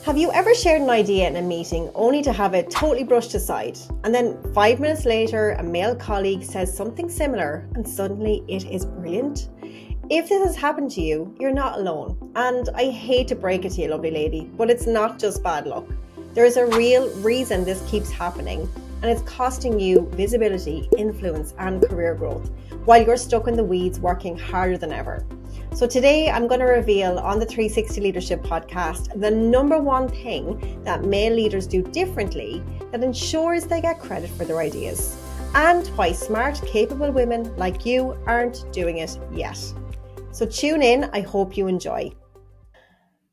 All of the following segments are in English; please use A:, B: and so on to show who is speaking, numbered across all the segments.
A: Have you ever shared an idea in a meeting only to have it totally brushed aside? And then 5 minutes later, a male colleague says something similar and suddenly it is brilliant? If this has happened to you, you're not alone. And I hate to break it to you, lovely lady, but it's not just bad luck. There is a real reason this keeps happening, and it's costing you visibility, influence, and career growth while you're stuck in the weeds working harder than ever. So today I'm going to reveal on the 360 Leadership Podcast the number one thing that male leaders do differently that ensures they get credit for their ideas, and why smart, capable women like you aren't doing it yet. So tune in, I hope you enjoy.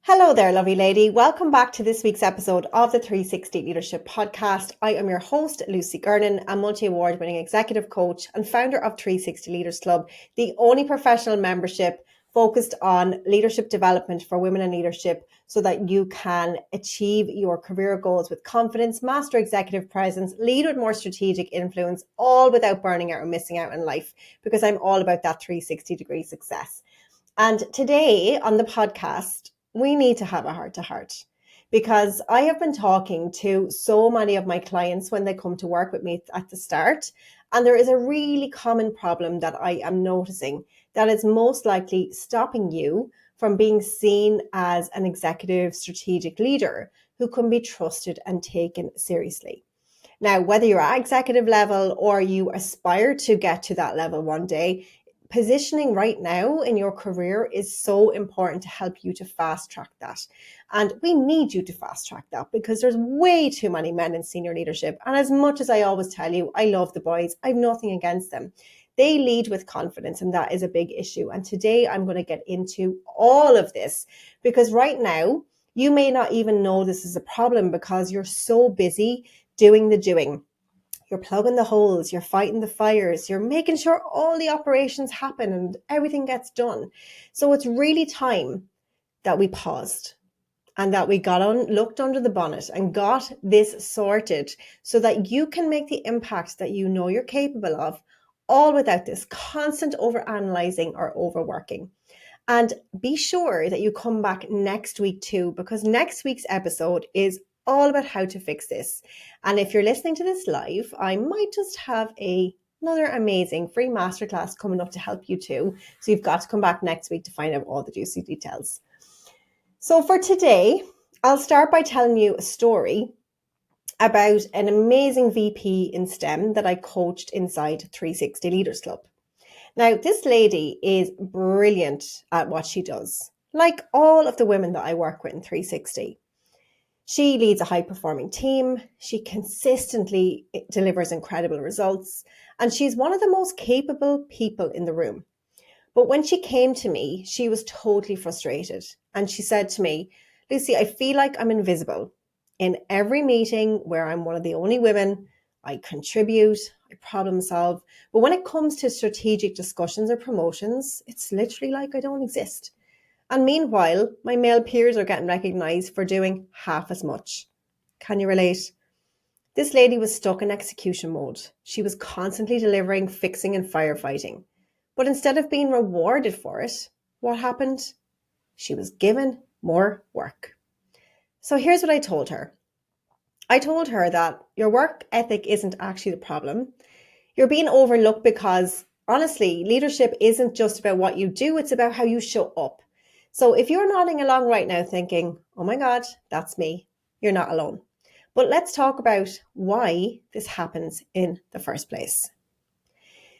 A: Hello there, lovely lady. Welcome back to this week's episode of the 360 Leadership Podcast. I am your host, Lucy Gernon, a multi-award winning executive coach and founder of 360 Leaders Club, the only professional membership focused on leadership development for women in leadership so that you can achieve your career goals with confidence, master executive presence, lead with more strategic influence, all without burning out or missing out in life, because I'm all about that 360-degree success. And today on the podcast, we need to have a heart-to-heart, because I have been talking to so many of my clients when they come to work with me at the start, and there is a really common problem that I am noticing that is most likely stopping you from being seen as an executive strategic leader who can be trusted and taken seriously. Now, whether you're at executive level or you aspire to get to that level one day, positioning right now in your career is so important to help you to fast track that. And we need you to fast track that because there's way too many men in senior leadership. And as much as I always tell you, I love the boys, I've nothing against them. They lead with confidence, and that is a big issue. And today I'm going to get into all of this because right now you may not even know this is a problem because you're so busy doing the doing. You're plugging the holes, you're fighting the fires, you're making sure all the operations happen and everything gets done. So it's really time that we paused and that we looked under the bonnet and got this sorted so that you can make the impact that you know you're capable of, all without this constant overanalyzing or overworking. And be sure that you come back next week too, because next week's episode is all about how to fix this. And if you're listening to this live, I might just have another amazing free masterclass coming up to help you too. So you've got to come back next week to find out all the juicy details. So for today, I'll start by telling you a story about an amazing VP in STEM that I coached inside 360 Leaders Club. Now, this lady is brilliant at what she does, like all of the women that I work with in 360. She leads a high-performing team, she consistently delivers incredible results, and she's one of the most capable people in the room. But when she came to me, she was totally frustrated. And she said to me, Lucy, I feel like I'm invisible. In every meeting where I'm one of the only women, I contribute, I problem solve. But when it comes to strategic discussions or promotions, it's literally like I don't exist. And meanwhile, my male peers are getting recognized for doing half as much. Can you relate? This lady was stuck in execution mode. She was constantly delivering, fixing, and firefighting. But instead of being rewarded for it, what happened? She was given more work. So here's what I told her. I told her that your work ethic isn't actually the problem. You're being overlooked because, honestly, leadership isn't just about what you do, it's about how you show up. So if you're nodding along right now thinking, oh my God, that's me, you're not alone. But let's talk about why this happens in the first place.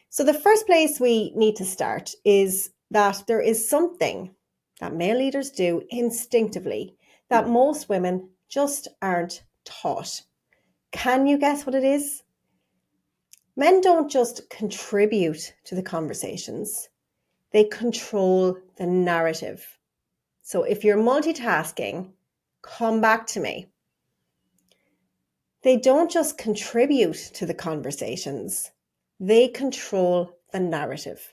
A: So the first place we need to start is that there is something that male leaders do instinctively that most women just aren't taught. Can you guess what it is? Men don't just contribute to the conversations, they control the narrative. So if you're multitasking, come back to me. They don't just contribute to the conversations, they control the narrative.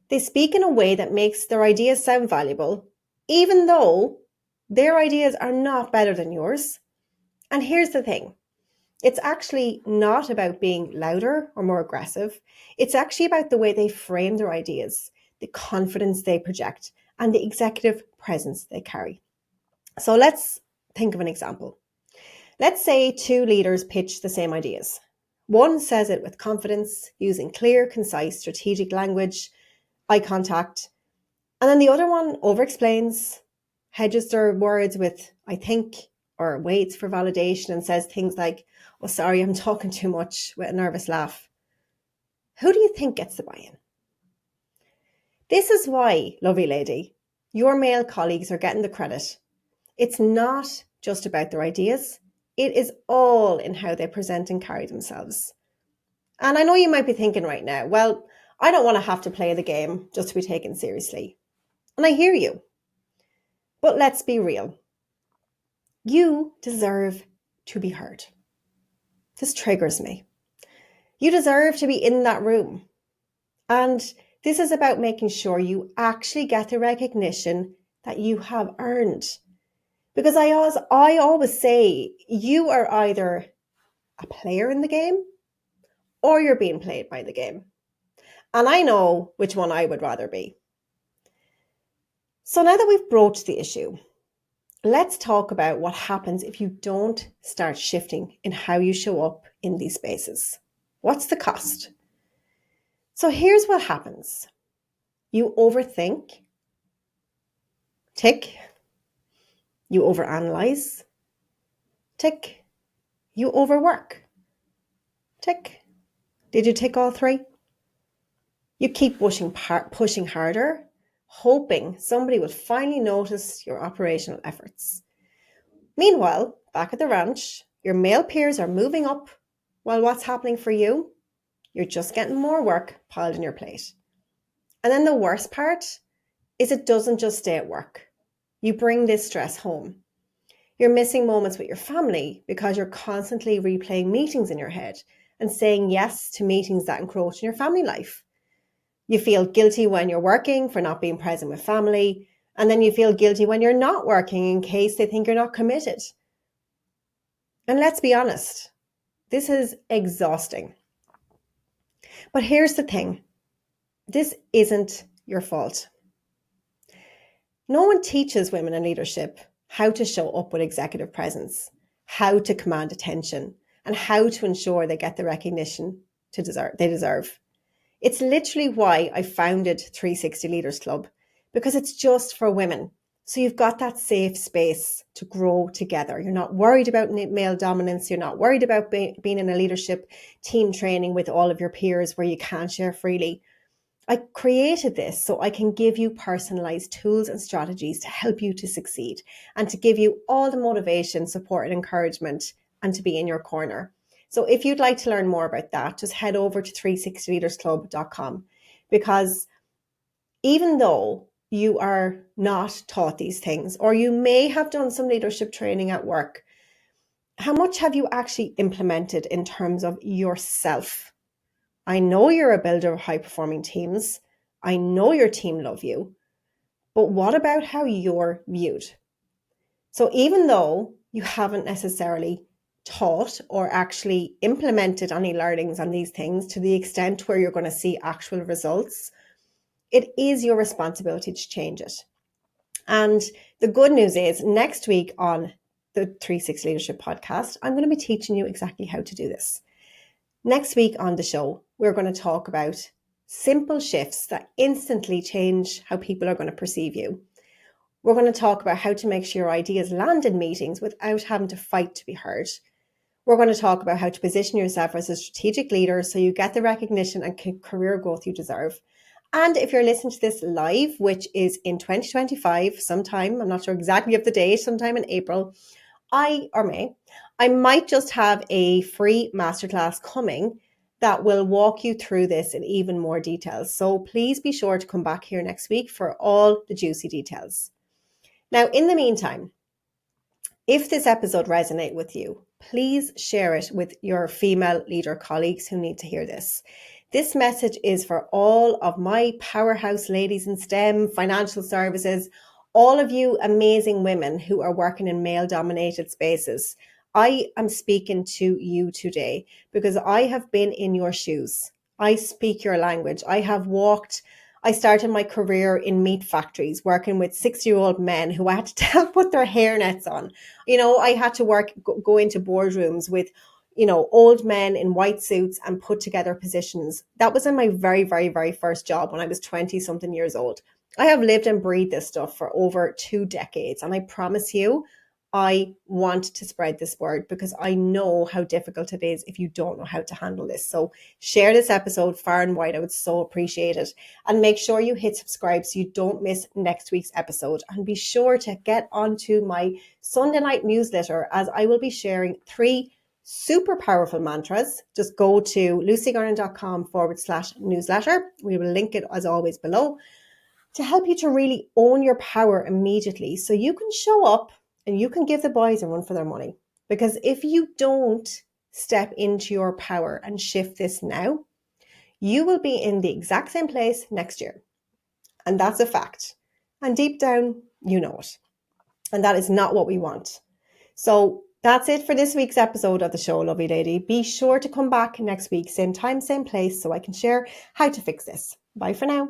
A: They speak in a way that makes their ideas sound valuable, even though their ideas are not better than yours. And here's the thing. It's actually not about being louder or more aggressive. It's actually about the way they frame their ideas, the confidence they project, and the executive presence they carry. So let's think of an example. Let's say two leaders pitch the same ideas. One says it with confidence, using clear, concise, strategic language, eye contact. And then the other one over-explains, hedges their words with "I think," or waits for validation and says things like, "Oh, sorry, I'm talking too much," with a nervous laugh. Who do you think gets the buy-in? This is why, lovely lady, your male colleagues are getting the credit. It's not just about their ideas. It is all in how they present and carry themselves. And I know you might be thinking right now, well, I don't want to have to play the game just to be taken seriously. And I hear you. But let's be real. You deserve to be heard. This triggers me. You deserve to be in that room. And this is about making sure you actually get the recognition that you have earned. Because I always say, you are either a player in the game or you're being played by the game. And I know which one I would rather be. So now that we've broached the issue, let's talk about what happens if you don't start shifting in how you show up in these spaces. What's the cost? So here's what happens. You overthink. Tick. You overanalyze. Tick. You overwork. Tick. Did you tick all three? You keep pushing harder, hoping somebody will finally notice your operational efforts. Meanwhile, back at the ranch, your male peers are moving up, while what's happening for you? You're just getting more work piled on your plate. And then the worst part is it doesn't just stay at work. You bring this stress home. You're missing moments with your family because you're constantly replaying meetings in your head and saying yes to meetings that encroach in your family life. You feel guilty when you're working for not being present with family, and then you feel guilty when you're not working in case they think you're not committed. And let's be honest, this is exhausting. But here's the thing, this isn't your fault. No one teaches women in leadership how to show up with executive presence, how to command attention, and how to ensure they get the recognition they deserve. It's literally why I founded 360 Leaders Club, because it's just for women. So you've got that safe space to grow together. You're not worried about male dominance. You're not worried about being in a leadership team training with all of your peers where you can't share freely. I created this so I can give you personalized tools and strategies to help you to succeed and to give you all the motivation, support, and encouragement, and to be in your corner. So if you'd like to learn more about that, just head over to 360leadersclub.com, because even though you are not taught these things, or you may have done some leadership training at work, how much have you actually implemented in terms of yourself? I know you're a builder of high-performing teams. I know your team love you. But what about how you're viewed? So even though you haven't necessarily taught or actually implemented any learnings on these things to the extent where you're going to see actual results, it is your responsibility to change it. And the good news is, next week on the 360 Leadership Podcast, I'm going to be teaching you exactly how to do this. Next week on the show, we're going to talk about simple shifts that instantly change how people are going to perceive you. We're going to talk about how to make sure your ideas land in meetings without having to fight to be heard. We're going to talk about how to position yourself as a strategic leader so you get the recognition and career growth you deserve. And if you're listening to this live, which is in 2025, sometime, I'm not sure exactly of the date, sometime in April, I might just have a free masterclass coming that will walk you through this in even more details. So please be sure to come back here next week for all the juicy details. Now, in the meantime, if this episode resonates with you, please share it with your female leader colleagues who need to hear this. This message is for all of my powerhouse ladies in STEM, financial services, all of you amazing women who are working in male-dominated spaces. I am speaking to you today because I have been in your shoes. I speak your language. I have walked I started my career in meat factories, working with 60-year-old men who I had to tell put their hairnets on. I had to go into boardrooms with, old men in white suits and put together positions. That was in my very, very, very first job when I was 20 something years old. I have lived and breathed this stuff for over 2 decades. And I promise you, I want to spread this word because I know how difficult it is if you don't know how to handle this. So share this episode far and wide. I would so appreciate it. And make sure you hit subscribe so you don't miss next week's episode. And be sure to get onto my Sunday night newsletter, as I will be sharing 3 super powerful mantras. Just go to lucygarland.com/newsletter. We will link it as always below, to help you to really own your power immediately so you can show up and you can give the boys a run for their money. Because if you don't step into your power and shift this now, you will be in the exact same place next year. And that's a fact. And deep down, you know it. And that is not what we want. So that's it for this week's episode of the show, lovely lady. Be sure to come back next week, same time, same place, so I can share how to fix this. Bye for now.